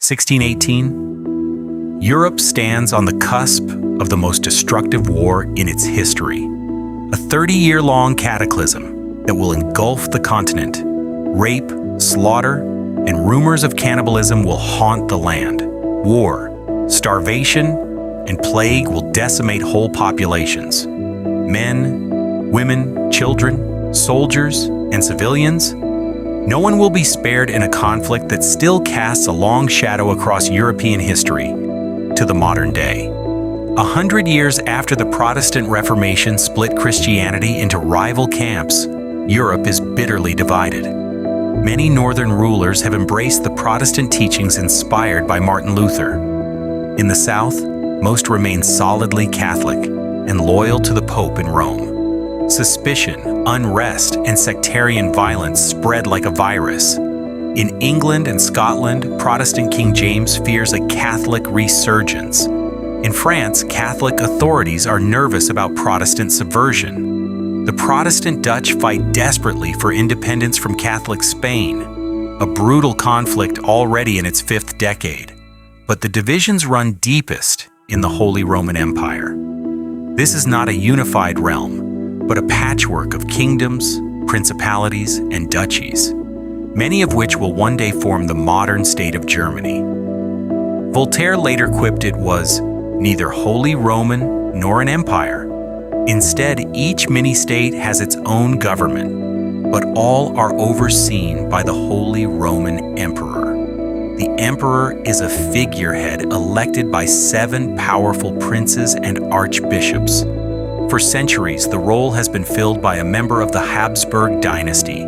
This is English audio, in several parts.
1618. Europe stands on the cusp of the most destructive war in its history. A 30-year-long cataclysm that will engulf the continent. Rape, slaughter, and rumors of cannibalism will haunt the land. War, starvation, and plague will decimate whole populations. Men, women, children, soldiers, and civilians. No one will be spared in a conflict that still casts a long shadow across European history to the modern day. 100 years after the Protestant Reformation split Christianity into rival camps, Europe is bitterly divided. Many northern rulers have embraced the Protestant teachings inspired by Martin Luther. In the south, most remain solidly Catholic and loyal to the Pope in Rome. Suspicion, unrest, and sectarian violence spread like a virus. In England and Scotland, Protestant King James fears a Catholic resurgence. In France, Catholic authorities are nervous about Protestant subversion. The Protestant Dutch fight desperately for independence from Catholic Spain, a brutal conflict already in its 5th decade. But the divisions run deepest in the Holy Roman Empire. This is not a unified realm, but a patchwork of kingdoms, principalities, and duchies, many of which will one day form the modern state of Germany. Voltaire later quipped it was neither Holy Roman nor an empire. Instead, each mini-state has its own government, but all are overseen by the Holy Roman Emperor. The emperor is a figurehead elected by 7 powerful princes and archbishops. For centuries, the role has been filled by a member of the Habsburg dynasty,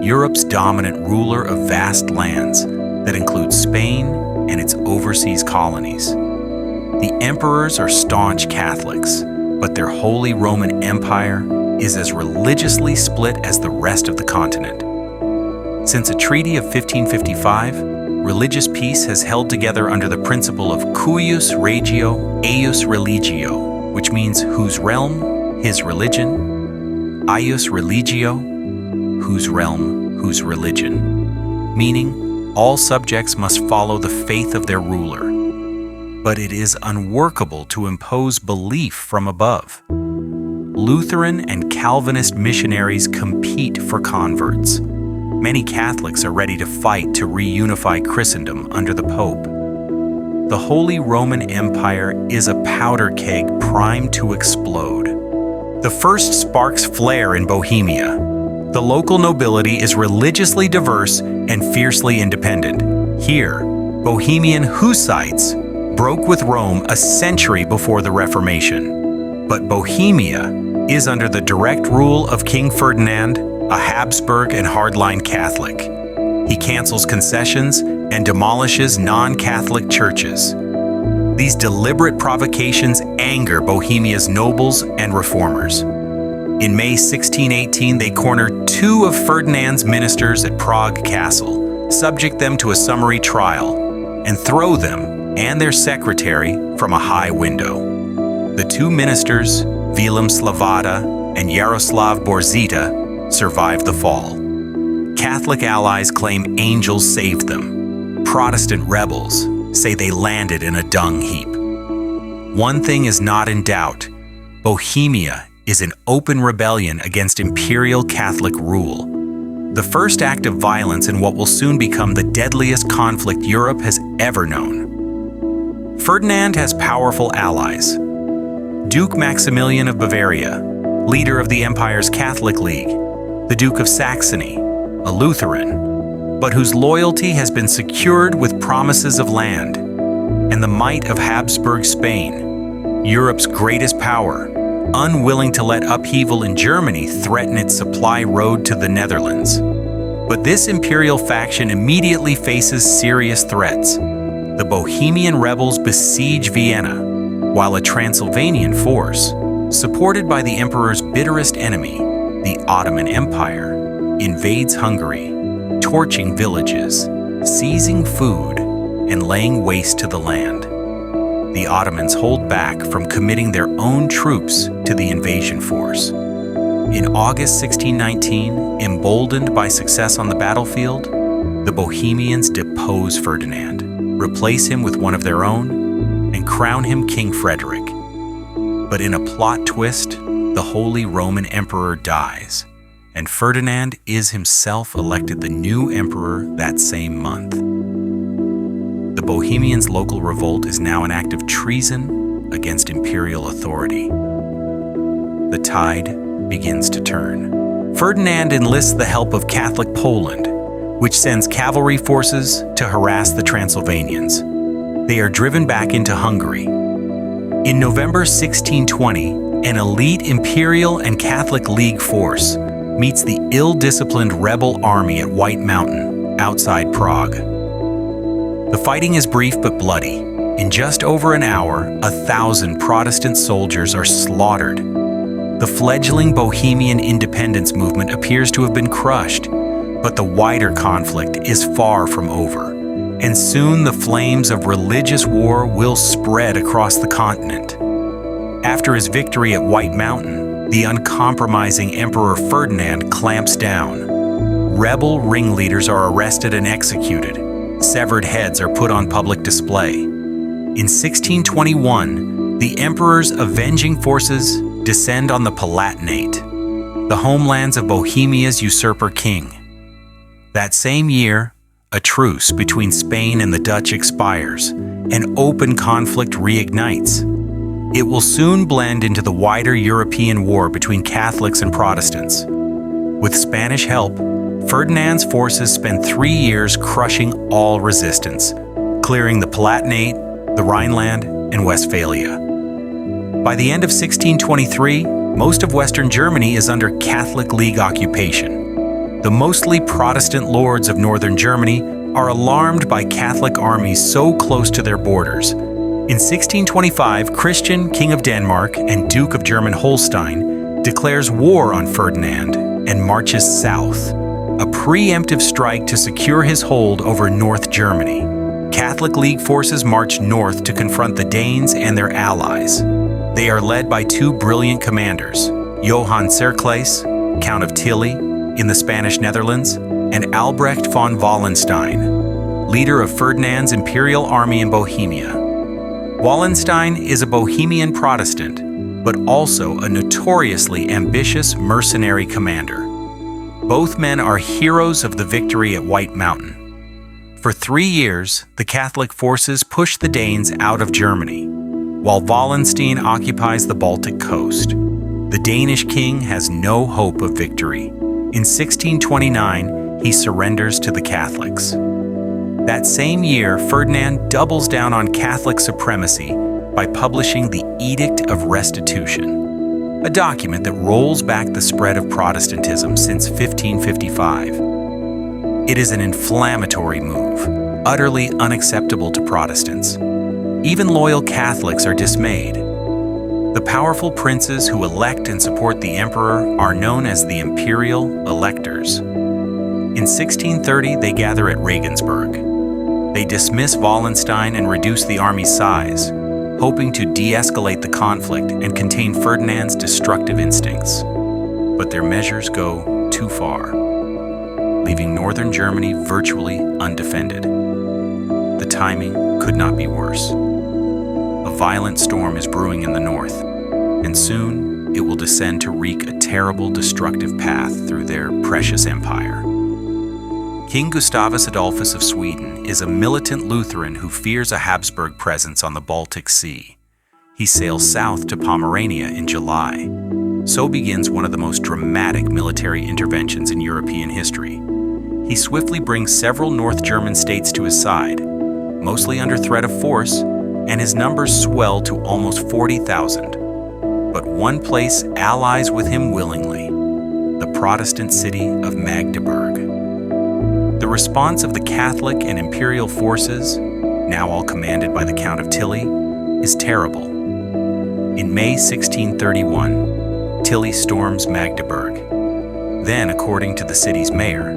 Europe's dominant ruler of vast lands that include Spain and its overseas colonies. The emperors are staunch Catholics, but their Holy Roman Empire is as religiously split as the rest of the continent. Since a treaty of 1555, religious peace has held together under the principle of cuius regio, eius religio, which means whose realm, his religion, eius religio, whose realm, whose religion, meaning all subjects must follow the faith of their ruler. But it is unworkable to impose belief from above. Lutheran and Calvinist missionaries compete for converts. Many Catholics are ready to fight to reunify Christendom under the Pope. The Holy Roman Empire is a powder keg primed to explode. The first sparks flare in Bohemia. The local nobility is religiously diverse and fiercely independent. Here, Bohemian Hussites broke with Rome a century before the Reformation. But Bohemia is under the direct rule of King Ferdinand, a Habsburg and hardline Catholic. He cancels concessions and demolishes non-Catholic churches. These deliberate provocations anger Bohemia's nobles and reformers. In May 1618, they corner 2 of Ferdinand's ministers at Prague Castle, subject them to a summary trial, and throw them and their secretary from a high window. The 2 ministers, Vilém Slavata and Jaroslav Borzita, survived the fall. Catholic allies claim angels saved them. Protestant rebels say they landed in a dung heap. One thing is not in doubt: Bohemia is in open rebellion against imperial Catholic rule. The first act of violence in what will soon become the deadliest conflict Europe has ever known. Ferdinand has powerful allies. Duke Maximilian of Bavaria, leader of the empire's Catholic League, the Duke of Saxony, a Lutheran, but whose loyalty has been secured with promises of land, and the might of Habsburg Spain, Europe's greatest power, unwilling to let upheaval in Germany threaten its supply road to the Netherlands. But this imperial faction immediately faces serious threats. The Bohemian rebels besiege Vienna, while a Transylvanian force, supported by the emperor's bitterest enemy, the Ottoman Empire, invades Hungary, torching villages, seizing food, and laying waste to the land. The Ottomans hold back from committing their own troops to the invasion force. In August 1619, emboldened by success on the battlefield, the Bohemians depose Ferdinand, replace him with one of their own, and crown him King Frederick. But in a plot twist, the Holy Roman Emperor dies, and Ferdinand is himself elected the new emperor that same month. The Bohemians' local revolt is now an act of treason against imperial authority. The tide begins to turn. Ferdinand enlists the help of Catholic Poland, which sends cavalry forces to harass the Transylvanians. They are driven back into Hungary. In November 1620, an elite Imperial and Catholic League force meets the ill-disciplined rebel army at White Mountain, outside Prague. The fighting is brief but bloody. In just over an hour, 1,000 Protestant soldiers are slaughtered. The fledgling Bohemian independence movement appears to have been crushed, but the wider conflict is far from over, and soon the flames of religious war will spread across the continent. After his victory at White Mountain, the uncompromising Emperor Ferdinand clamps down. Rebel ringleaders are arrested and executed. Severed heads are put on public display. In 1621, the emperor's avenging forces descend on the Palatinate, the homelands of Bohemia's usurper king. That same year, a truce between Spain and the Dutch expires, and open conflict reignites. It will soon blend into the wider European war between Catholics and Protestants. With Spanish help, Ferdinand's forces spend 3 years crushing all resistance, clearing the Palatinate, the Rhineland, and Westphalia. By the end of 1623, most of Western Germany is under Catholic League occupation. The mostly Protestant lords of northern Germany are alarmed by Catholic armies so close to their borders. In 1625, Christian, King of Denmark and Duke of German Holstein, declares war on Ferdinand and marches south, a preemptive strike to secure his hold over North Germany. Catholic League forces march north to confront the Danes and their allies. They are led by 2 brilliant commanders, Johann Cercles, Count of Tilly, in the Spanish Netherlands, and Albrecht von Wallenstein, leader of Ferdinand's imperial army in Bohemia. Wallenstein is a Bohemian Protestant, but also a notoriously ambitious mercenary commander. Both men are heroes of the victory at White Mountain. For 3 years, the Catholic forces push the Danes out of Germany, while Wallenstein occupies the Baltic coast. The Danish king has no hope of victory. In 1629, he surrenders to the Catholics. That same year, Ferdinand doubles down on Catholic supremacy by publishing the Edict of Restitution, a document that rolls back the spread of Protestantism since 1555. It is an inflammatory move, utterly unacceptable to Protestants. Even loyal Catholics are dismayed. The powerful princes who elect and support the emperor are known as the imperial electors. In 1630, they gather at Regensburg. They dismiss Wallenstein and reduce the army's size, hoping to de-escalate the conflict and contain Ferdinand's destructive instincts. But their measures go too far, leaving northern Germany virtually undefended. The timing could not be worse. A violent storm is brewing in the north, and soon it will descend to wreak a terrible destructive path through their precious empire. King Gustavus Adolphus of Sweden is a militant Lutheran who fears a Habsburg presence on the Baltic Sea. He sails south to Pomerania in July. So begins one of the most dramatic military interventions in European history. He swiftly brings several North German states to his side, mostly under threat of force, and his numbers swell to almost 40,000. But one place allies with him willingly, the Protestant city of Magdeburg. The response of the Catholic and imperial forces, now all commanded by the Count of Tilly, is terrible. In May 1631, Tilly storms Magdeburg. Then, according to the city's mayor,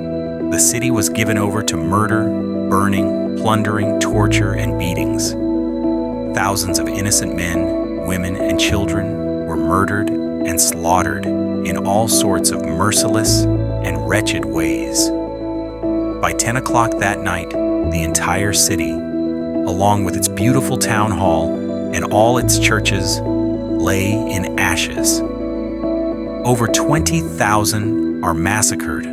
the city was given over to murder, burning, plundering, torture, and beatings. Thousands of innocent men, women, and children were murdered and slaughtered in all sorts of merciless and wretched ways. By 10 o'clock that night, the entire city along with its beautiful town hall and all its churches, lay in ashes. Over 20,000 are massacred,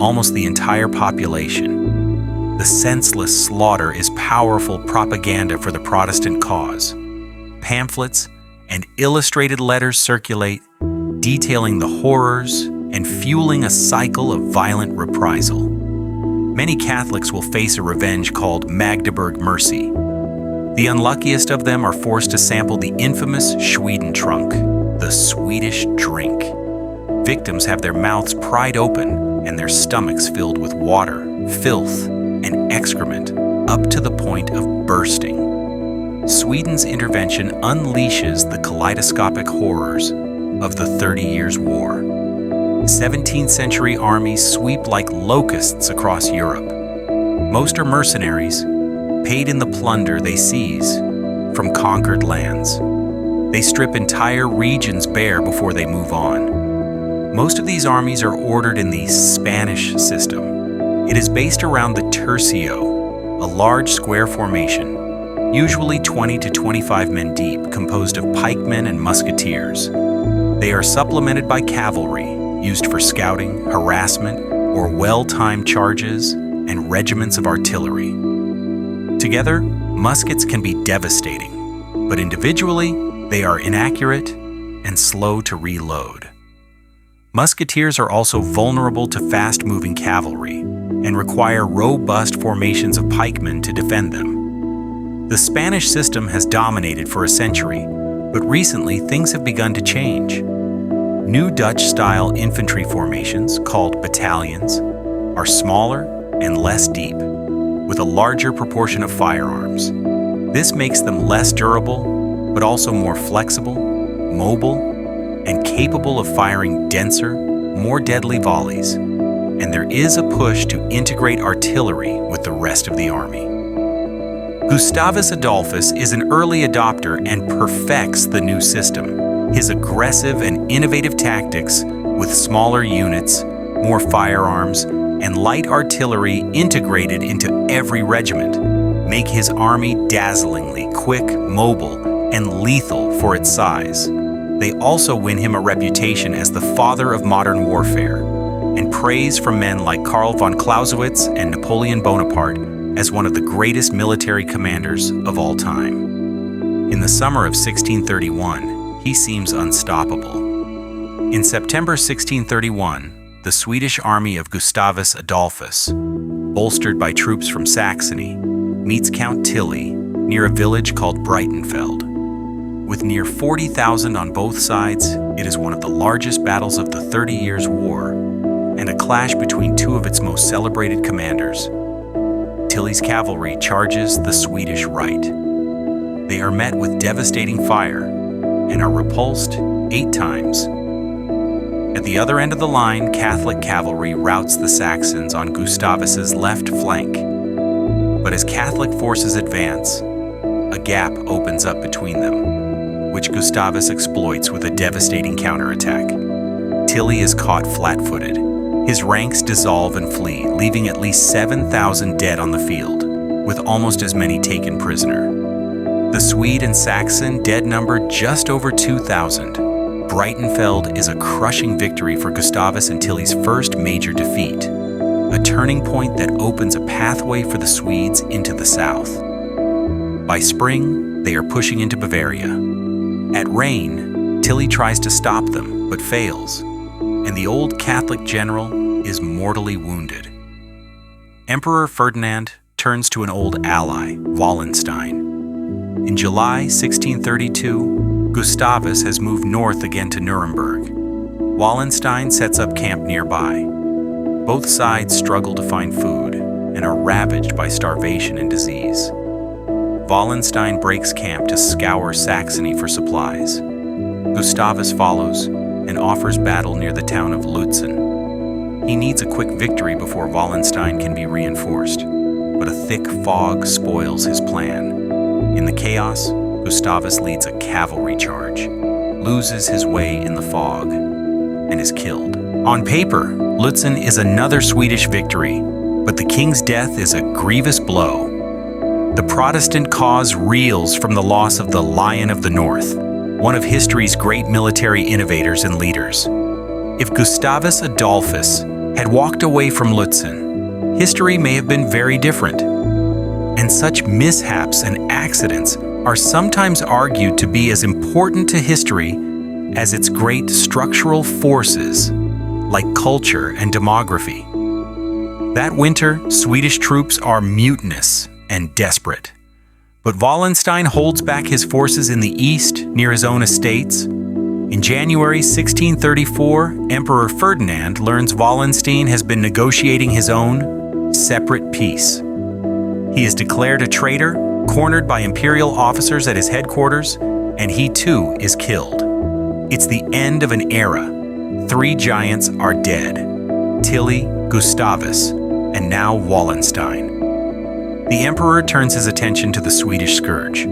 almost the entire population. The senseless slaughter is powerful propaganda for the Protestant cause. Pamphlets and illustrated letters circulate, detailing the horrors and fueling a cycle of violent reprisal. Many Catholics will face a revenge called Magdeburg Mercy. The unluckiest of them are forced to sample the infamous Schwedentrunk, the Swedish drink. Victims have their mouths pried open and their stomachs filled with water, filth, and excrement up to the point of bursting. Sweden's intervention unleashes the kaleidoscopic horrors of the 30 Years' War. 17th century armies sweep like locusts across Europe. Most are mercenaries, paid in the plunder they seize from conquered lands. They strip entire regions bare before they move on. Most of these armies are ordered in the Spanish system. It is based around the tercio, a large square formation, usually 20 to 25 men deep, composed of pikemen and musketeers. They are supplemented by cavalry, used for scouting, harassment, or well-timed charges, and regiments of artillery. Together, muskets can be devastating, but individually, they are inaccurate and slow to reload. Musketeers are also vulnerable to fast-moving cavalry and require robust formations of pikemen to defend them. The Spanish system has dominated for a century, but recently things have begun to change. New Dutch-style infantry formations, called battalions, are smaller and less deep, with a larger proportion of firearms. This makes them less durable, but also more flexible, mobile, and capable of firing denser, more deadly volleys. And there is a push to integrate artillery with the rest of the army. Gustavus Adolphus is an early adopter and perfects the new system. His aggressive and innovative tactics, with smaller units, more firearms, and light artillery integrated into every regiment, make his army dazzlingly quick, mobile, and lethal for its size. They also win him a reputation as the father of modern warfare, and praise from men like Karl von Clausewitz and Napoleon Bonaparte as one of the greatest military commanders of all time. In the summer of 1631, he seems unstoppable. In September 1631, the Swedish army of Gustavus Adolphus, bolstered by troops from Saxony, meets Count Tilly near a village called Breitenfeld. With near 40,000 on both sides, it is one of the largest battles of the 30 Years' War, and a clash between two of its most celebrated commanders. Tilly's cavalry charges the Swedish right. They are met with devastating fire and are repulsed 8 times. At the other end of the line, Catholic cavalry routs the Saxons on Gustavus's left flank. But as Catholic forces advance, a gap opens up between them, which Gustavus exploits with a devastating counterattack. Tilly is caught flat-footed. His ranks dissolve and flee, leaving at least 7,000 dead on the field, with almost as many taken prisoner. The Swede and Saxon dead number just over 2,000. Breitenfeld is a crushing victory for Gustavus and Tilly's first major defeat, a turning point that opens a pathway for the Swedes into the south. By spring, they are pushing into Bavaria. At Rhein, Tilly tries to stop them, but fails, and the old Catholic general is mortally wounded. Emperor Ferdinand turns to an old ally, Wallenstein. In July 1632, Gustavus has moved north again to Nuremberg. Wallenstein sets up camp nearby. Both sides struggle to find food and are ravaged by starvation and disease. Wallenstein breaks camp to scour Saxony for supplies. Gustavus follows and offers battle near the town of Lutzen. He needs a quick victory before Wallenstein can be reinforced, but a thick fog spoils his plan. In the chaos, Gustavus leads a cavalry charge, loses his way in the fog, and is killed. On paper, Lutzen is another Swedish victory, but the king's death is a grievous blow. The Protestant cause reels from the loss of the Lion of the North, one of history's great military innovators and leaders. If Gustavus Adolphus had walked away from Lutzen, history may have been very different. And such mishaps and accidents are sometimes argued to be as important to history as its great structural forces, like culture and demography. That winter, Swedish troops are mutinous and desperate. But Wallenstein holds back his forces in the east near his own estates. In January 1634, Emperor Ferdinand learns Wallenstein has been negotiating his own separate peace. He is declared a traitor, cornered by imperial officers at his headquarters, and he too is killed. It's the end of an era. 3 giants are dead: Tilly, Gustavus, and now Wallenstein. The emperor turns his attention to the Swedish scourge.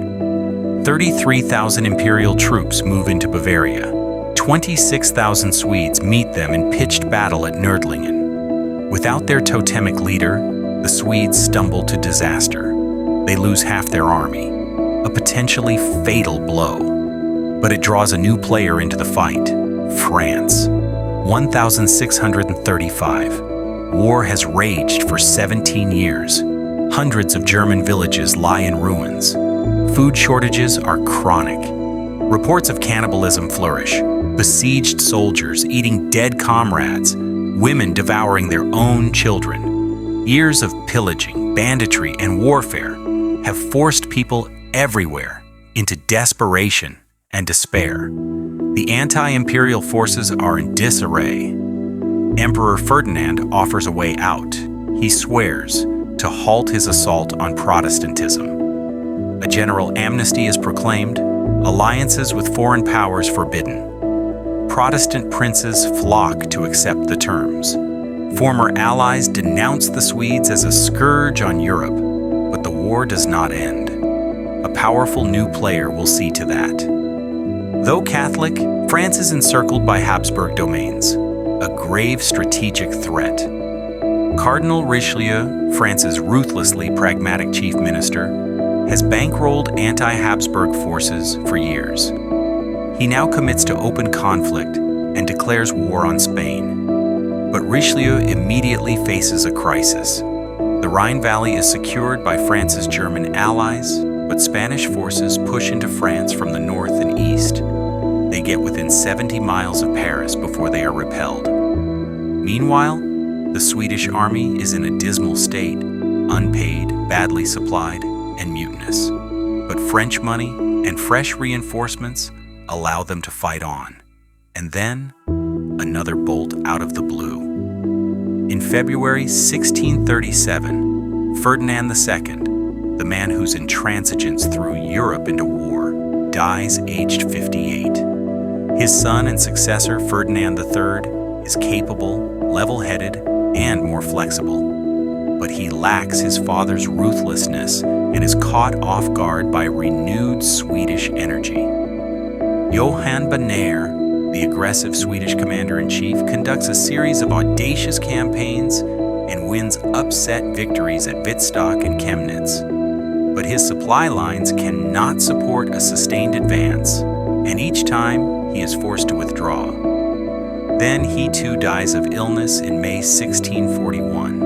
33,000 imperial troops move into Bavaria. 26,000 Swedes meet them in pitched battle at Nördlingen. Without their totemic leader, the Swedes stumble to disaster. They lose half their army, a potentially fatal blow. But it draws a new player into the fight: France. 1635. War has raged for 17 years. Hundreds of German villages lie in ruins. Food shortages are chronic. Reports of cannibalism flourish: besieged soldiers eating dead comrades, women devouring their own children. Years of pillaging, banditry, and warfare have forced people everywhere into desperation and despair. The anti-imperial forces are in disarray. Emperor Ferdinand offers a way out. He swears to halt his assault on Protestantism. A general amnesty is proclaimed, alliances with foreign powers forbidden. Protestant princes flock to accept the terms. Former allies denounce the Swedes as a scourge on Europe, but the war does not end. A powerful new player will see to that. Though Catholic, France is encircled by Habsburg domains, a grave strategic threat. Cardinal Richelieu, France's ruthlessly pragmatic chief minister, has bankrolled anti-Habsburg forces for years. He now commits to open conflict and declares war on Spain. But Richelieu immediately faces a crisis. The Rhine Valley is secured by France's German allies, but Spanish forces push into France from the north and east. They get within 70 miles of Paris before they are repelled. Meanwhile, the Swedish army is in a dismal state, unpaid, badly supplied, and mutinous. But French money and fresh reinforcements allow them to fight on. And then, another bolt out of the blue. In February 1637, Ferdinand II, the man whose intransigence threw Europe into war, dies aged 58. His son and successor, Ferdinand III, is capable, level-headed, and more flexible. But he lacks his father's ruthlessness and is caught off guard by renewed Swedish energy. Johan Bernaer, the aggressive Swedish commander-in-chief, conducts a series of audacious campaigns and wins upset victories at Wittstock and Chemnitz. But his supply lines cannot support a sustained advance, and each time he is forced to withdraw. Then he too dies of illness in May 1641.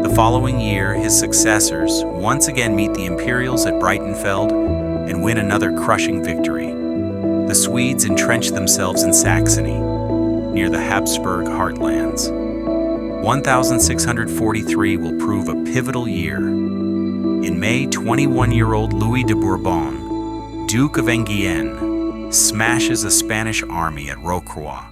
The following year, his successors once again meet the Imperials at Breitenfeld and win another crushing victory. The Swedes entrench themselves in Saxony, near the Habsburg heartlands. 1643 will prove a pivotal year. In May, 21-year-old Louis de Bourbon, Duke of Enghien, smashes a Spanish army at Rocroi.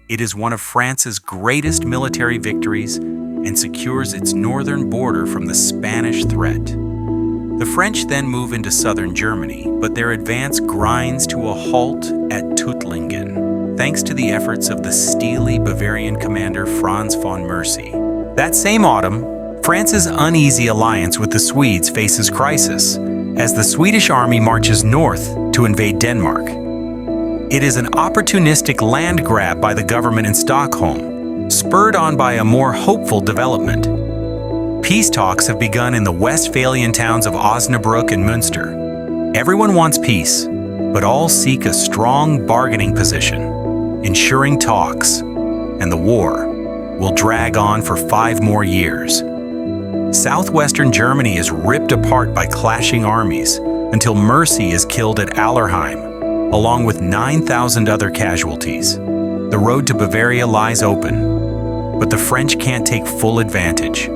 It is one of France's greatest military victories and secures its northern border from the Spanish threat. The French then move into southern Germany, but their advance grinds to a halt at Tuttlingen, thanks to the efforts of the steely Bavarian commander Franz von Mercy. That same autumn, France's uneasy alliance with the Swedes faces crisis, as the Swedish army marches north to invade Denmark. It is an opportunistic land grab by the government in Stockholm, spurred on by a more hopeful development. Peace talks have begun in the Westphalian towns of Osnabrück and Münster. Everyone wants peace, but all seek a strong bargaining position, ensuring talks, and the war will drag on for 5 more years. Southwestern Germany is ripped apart by clashing armies until Mercy is killed at Allerheim, along with 9,000 other casualties. The road to Bavaria lies open, but the French can't take full advantage.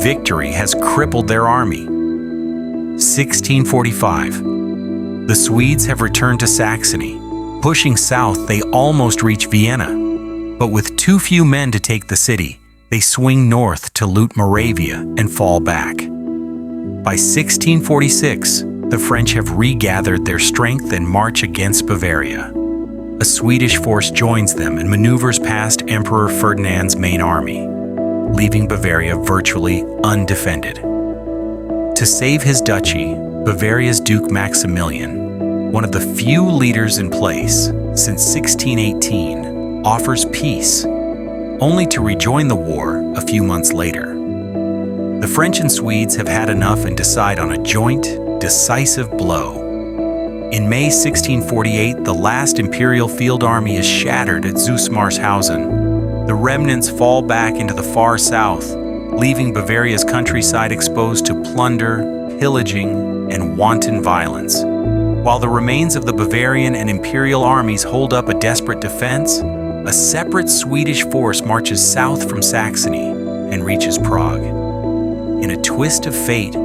Victory has crippled their army. 1645. The Swedes have returned to Saxony. Pushing south, they almost reach Vienna. But with too few men to take the city, they swing north to loot Moravia and fall back. By 1646, the French have regathered their strength and march against Bavaria. A Swedish force joins them and maneuvers past Emperor Ferdinand's main army, leaving Bavaria virtually undefended. To save his duchy, Bavaria's Duke Maximilian, one of the few leaders in place since 1618, offers peace, only to rejoin the war a few months later. The French and Swedes have had enough and decide on a joint, decisive blow. In May 1648, the last imperial field army is shattered at Zusmarshausen. The remnants fall back into the far south, leaving Bavaria's countryside exposed to plunder, pillaging, and wanton violence. While the remains of the Bavarian and imperial armies hold up a desperate defense, a separate Swedish force marches south from Saxony and reaches Prague. In a twist of fate,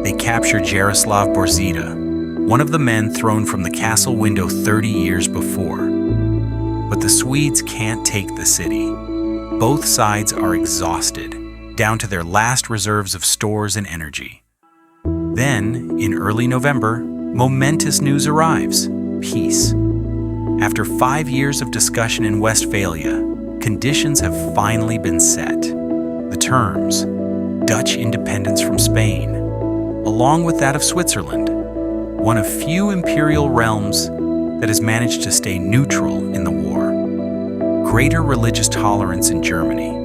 they capture Jaroslav Borzida, one of the men thrown from the castle window 30 years before. But the Swedes can't take the city. Both sides are exhausted, down to their last reserves of stores and energy. Then, in early November, momentous news arrives: peace. After 5 years of discussion in Westphalia, conditions have finally been set. The terms: Dutch independence from Spain, along with that of Switzerland, one of few imperial realms that has managed to stay neutral in the war. Greater religious tolerance in Germany.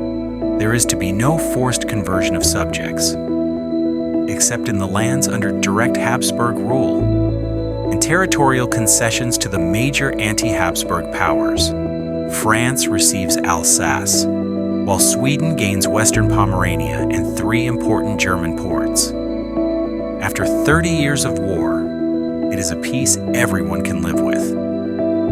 There is to be no forced conversion of subjects, except in the lands under direct Habsburg rule, and territorial concessions to the major anti-Habsburg powers. France receives Alsace, while Sweden gains Western Pomerania and 3 important German ports. After 30 years of war, it is a peace everyone can live with.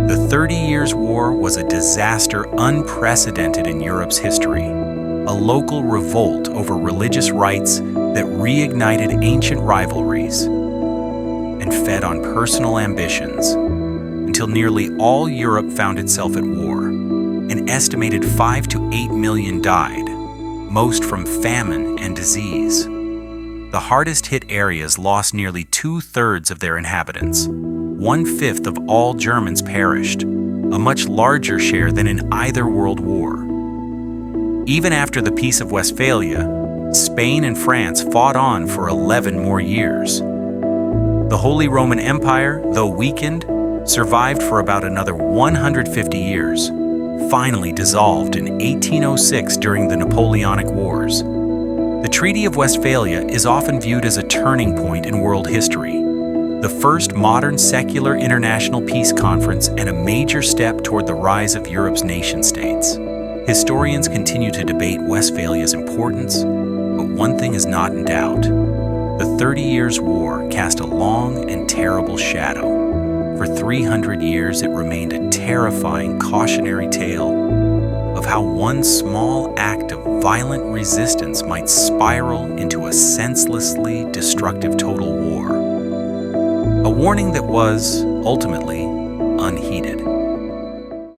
The 30 Years' War was a disaster unprecedented in Europe's history, a local revolt over religious rights that reignited ancient rivalries and fed on personal ambitions until nearly all Europe found itself at war. An estimated 5 to 8 million died, most from famine and disease. The hardest-hit areas lost nearly 2/3 of their inhabitants. 1/5 of all Germans perished, a much larger share than in either world war. Even after the Peace of Westphalia, Spain and France fought on for 11 more years. The Holy Roman Empire, though weakened, survived for about another 150 years, finally dissolved in 1806 during the Napoleonic Wars. The Treaty of Westphalia is often viewed as a turning point in world history, the first modern secular international peace conference and a major step toward the rise of Europe's nation-states. Historians continue to debate Westphalia's importance, but one thing is not in doubt. The 30 Years' War cast a long and terrible shadow. For 300 years, it remained a terrifying cautionary tale of how one small act of violent resistance might spiral into a senselessly destructive total war. A warning that was, ultimately, unheeded.